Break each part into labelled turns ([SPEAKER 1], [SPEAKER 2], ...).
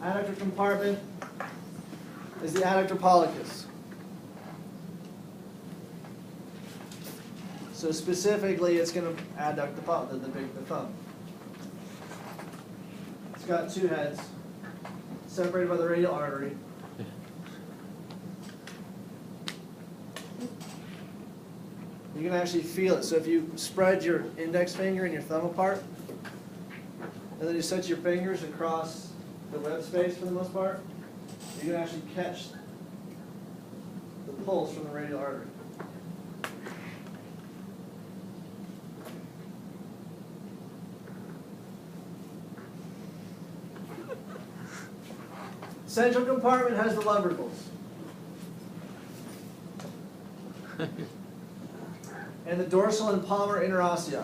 [SPEAKER 1] adductor compartment is the adductor pollicis. So specifically, it's going to adduct the thumb. It's got two heads, separated by the radial artery. You can actually feel it. So if you spread your index finger and your thumb apart, and then you set your fingers across the web space for the most part, you can actually catch the pulse from the radial artery. Central compartment has the lumbricals. And the dorsal and palmar interossei.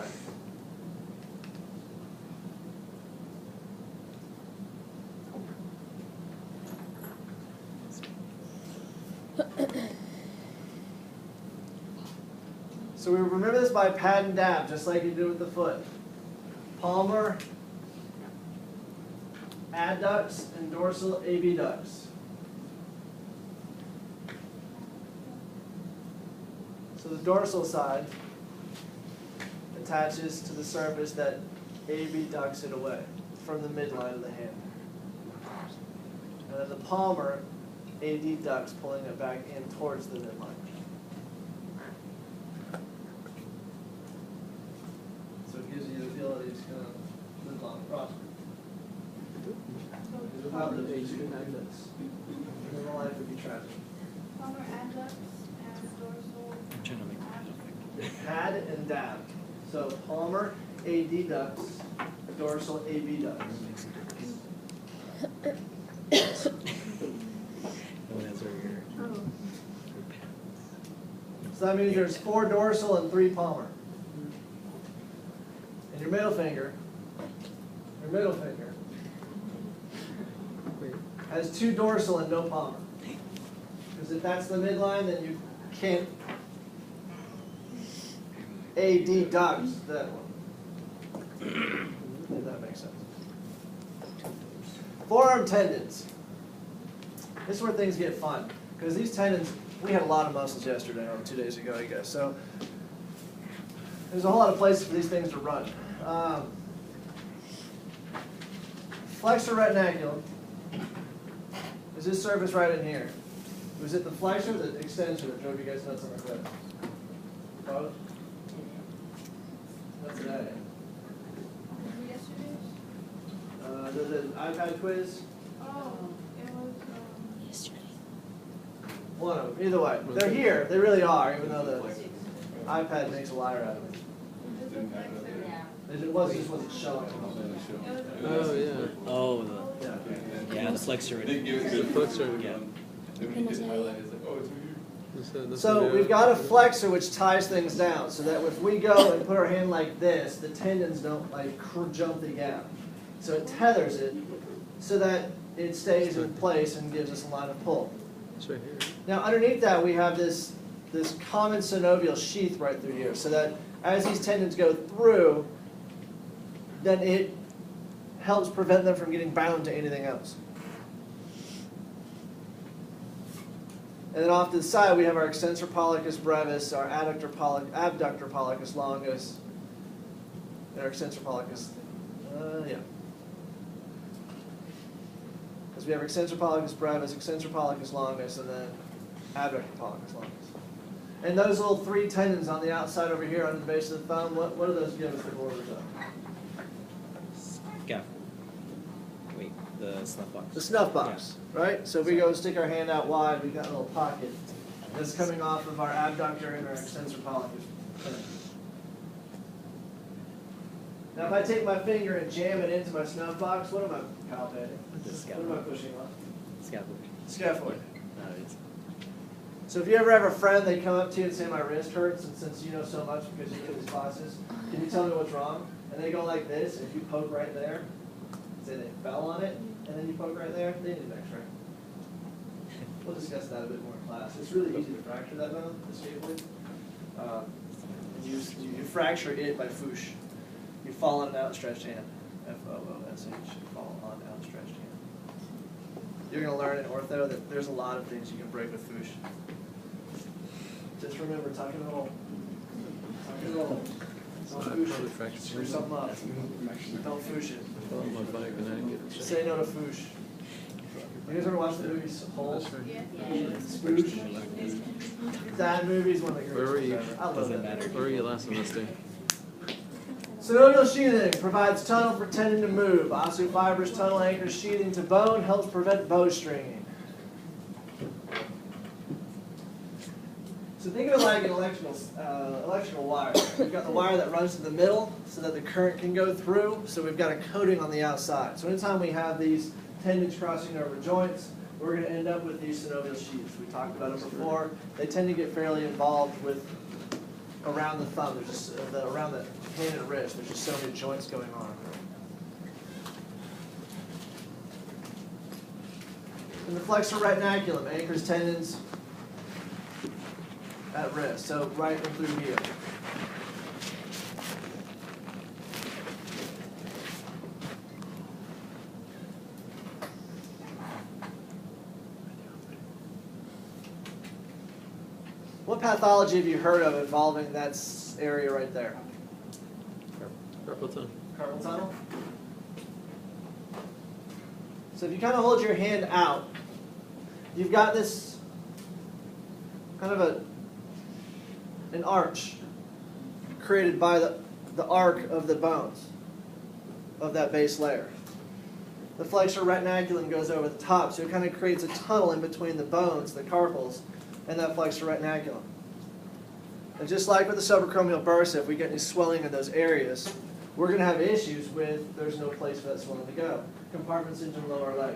[SPEAKER 1] So we remember this by pad and dab, just like you do with the foot. Palmar adducts and dorsal abducts. So the dorsal side attaches to the surface that abducts it away from the midline of the hand. And then the palmar adducts, pulling it back in towards the midline. So it gives you the ability to kind of live long and prosper. How the base magnets. And the life would be tragic.
[SPEAKER 2] Palmar adducts and dorsal.
[SPEAKER 1] Pad and dab. So palmar adducts, dorsal abducts. So that means there's 4 dorsal and 3 palmar. And your middle finger has 2 dorsal and no palmar. Because if that's the midline, then you can't adduct that one. If that makes sense. Forearm tendons. This is where things get fun. Because these tendons, we had a lot of muscles yesterday, or 2 days ago, I guess. So there's a whole lot of places for these things to run. Flexor retinaculum is this surface right in here. Was it the flexor or the extensor that drove you guys nuts on the cliff? Both? What's that?
[SPEAKER 2] Yesterday's?
[SPEAKER 1] The iPad quiz?
[SPEAKER 2] Oh, it was
[SPEAKER 3] Yesterday.
[SPEAKER 1] One of them. Either way. They're here. They really are, even though the iPad makes a liar out of it.
[SPEAKER 2] Is it the flexor?
[SPEAKER 1] It just wasn't showing.
[SPEAKER 4] Oh, yeah.
[SPEAKER 3] Oh,
[SPEAKER 1] Yeah.
[SPEAKER 3] yeah, the flexor.
[SPEAKER 4] The flexor.
[SPEAKER 3] Yeah.
[SPEAKER 1] So we've got a flexor which ties things down, so that if we go and put our hand like this, the tendons don't like jump the gap. So it tethers it so that it stays in place and gives us a line of pull.
[SPEAKER 4] It's right here.
[SPEAKER 1] Now underneath that we have this common synovial sheath right through here, so that as these tendons go through, then it helps prevent them from getting bound to anything else. And then off to the side we have our extensor pollicis brevis, our abductor pollicis longus, and our extensor pollicis, because we have extensor pollicis brevis, extensor pollicis longus, and then abductor pollicis longus. And those little 3 tendons on the outside over here under the base of the thumb, what do those give us the borders of?
[SPEAKER 3] Scaffold. Wait, the snuff box.
[SPEAKER 1] The snuff box, right? So if we go and stick our hand out wide, we've got a little pocket that's coming off of our abductor and our extensor pollicis. Now if I take my finger and jam it into my snuff box, what am I palpating?
[SPEAKER 3] The
[SPEAKER 1] What am I pushing on?
[SPEAKER 3] Scaffold.
[SPEAKER 1] Scaphoid.
[SPEAKER 3] It's
[SPEAKER 1] So if you ever have a friend, they come up to you and say, my wrist hurts, and since you know so much because you get these classes, can you tell me what's wrong? And they go like this, and if you poke right there, say they fell on it, and then you poke right there, they need an x-ray. We'll discuss that a bit more in class. It's really easy to fracture that bone, the scaphoid. You fracture it by foosh. You fall on an outstretched hand. F-O-O-S-H. You fall on an outstretched hand. you're going to learn in ortho that there's a lot of things you can break with Fuchs. Just remember, tuck and roll. Tuck and roll. Don't
[SPEAKER 4] I
[SPEAKER 1] Fuchs
[SPEAKER 4] probably
[SPEAKER 1] it.
[SPEAKER 4] fractured
[SPEAKER 1] Screw
[SPEAKER 4] my
[SPEAKER 1] something up. Don't Fuchs it.
[SPEAKER 4] I fell on my bike and I didn't get it checked.
[SPEAKER 1] Say no to Fuchs. You guys ever watch the movie Holes?
[SPEAKER 4] That's right.
[SPEAKER 2] Yeah.
[SPEAKER 1] Spoosh? That movie's one of the
[SPEAKER 4] Where were
[SPEAKER 1] greatest
[SPEAKER 4] you?
[SPEAKER 1] movies ever. I love
[SPEAKER 3] Doesn't
[SPEAKER 1] that
[SPEAKER 3] matter.
[SPEAKER 1] movie.
[SPEAKER 4] Where were you last semester?
[SPEAKER 1] Synovial sheathing provides tunnel for tendon to move. Osteofibrous tunnel anchors sheathing to bone, helps prevent bowstringing. So think of it like an electrical wire. We've got the wire that runs to the middle so that the current can go through. So we've got a coating on the outside. So anytime we have these tendons crossing over joints, we're going to end up with these synovial sheaths. We talked about them before. They tend to get fairly involved with around the thumb. There's just around the hand and wrist. There's just so many joints going on. And the flexor retinaculum anchors tendons at wrist, so right and through here. What pathology have you heard of involving that area right there?
[SPEAKER 4] Carpal tunnel.
[SPEAKER 1] Carpal tunnel? So if you kind of hold your hand out, you've got this kind of an arch created by the arc of the bones of that base layer. The flexor retinaculum goes over the top, so it kind of creates a tunnel in between the bones, the carpals, and that flexor retinaculum. And just like with the subacromial bursa, if we get any swelling in those areas, we're going to have issues with there's no place for that swelling to go. Compartment syndrome, lower leg,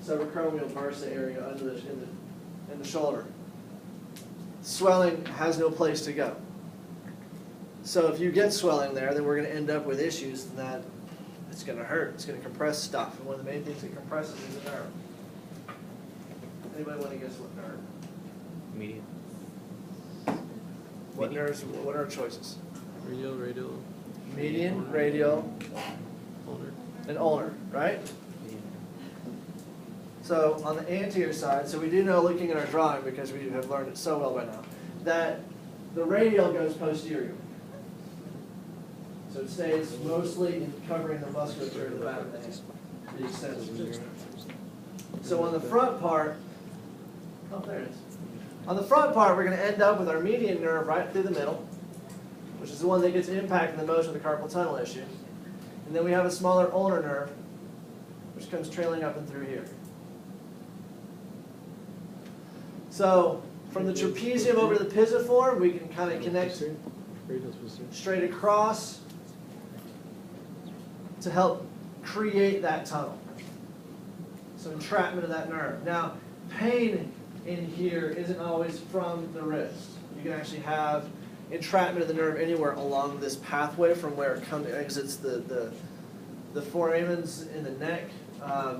[SPEAKER 1] subacromial bursa area under in the shoulder. Swelling has no place to go. So if you get swelling there, then we're going to end up with issues that it's going to hurt. It's going to compress stuff. And one of the main things that compresses is the nerve. Anybody want to guess what nerve?
[SPEAKER 3] Median.
[SPEAKER 1] What
[SPEAKER 3] Median.
[SPEAKER 1] nerves? What are our choices?
[SPEAKER 4] Radial.
[SPEAKER 1] Median, radial,
[SPEAKER 4] Ulnar.
[SPEAKER 1] and ulnar, right? So on the anterior side, so we do know, looking at our drawing, because we have learned it so well by now, that the radial goes posterior. So it stays mostly in covering the musculature of the back of the hand, the extensors. So on the front part, oh, there it is. On the front part, we're going to end up with our median nerve right through the middle, which is the one that gets impacted the most with the carpal tunnel issue. And then we have a smaller ulnar nerve, which comes trailing up and through here. So from the trapezium over to the pisiform, we can kind of connect straight across to help create that tunnel. So entrapment of that nerve. Now, pain in here isn't always from the wrist. You can actually have entrapment of the nerve anywhere along this pathway from where it exits the foramens in the neck,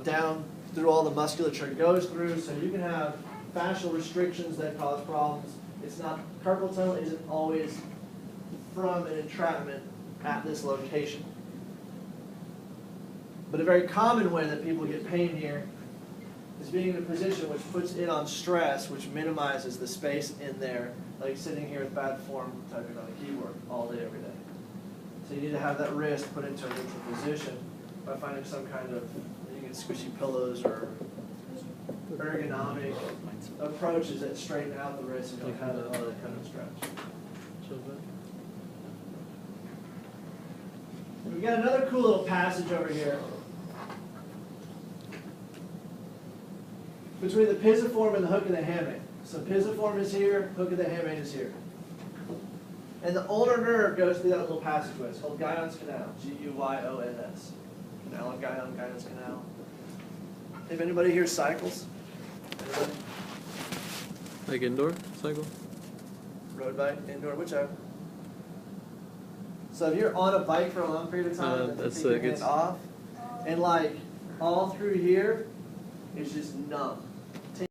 [SPEAKER 1] down through all the musculature it goes through. So you can have fascial restrictions that cause problems. It's not, carpal tunnel isn't always from an entrapment at this location. But a very common way that people get pain here is being in a position which puts it on stress, which minimizes the space in there, like sitting here with bad form typing on a keyboard all day, every day. So you need to have that wrist put into a neutral position by finding some kind of, you can squishy pillows or ergonomic approaches that straighten out the wrist and don't have all that kind of stretch. We've got another cool little passage over here between the pisiform and the hook of the hamate. So pisiform is here, hook of the hamate is here. And the ulnar nerve goes through that little passageway. It's called Guyon's Canal, G-U-Y-O-N-S. Canal of Guyon, Guyon's Canal. If anybody here cycles? Anybody?
[SPEAKER 4] Like indoor cycle?
[SPEAKER 1] Road bike, indoor, whichever. So if you're on a bike for a long period of time, and
[SPEAKER 4] that's
[SPEAKER 1] you take your
[SPEAKER 4] good.
[SPEAKER 1] hand off, and like all through here, it's just numb.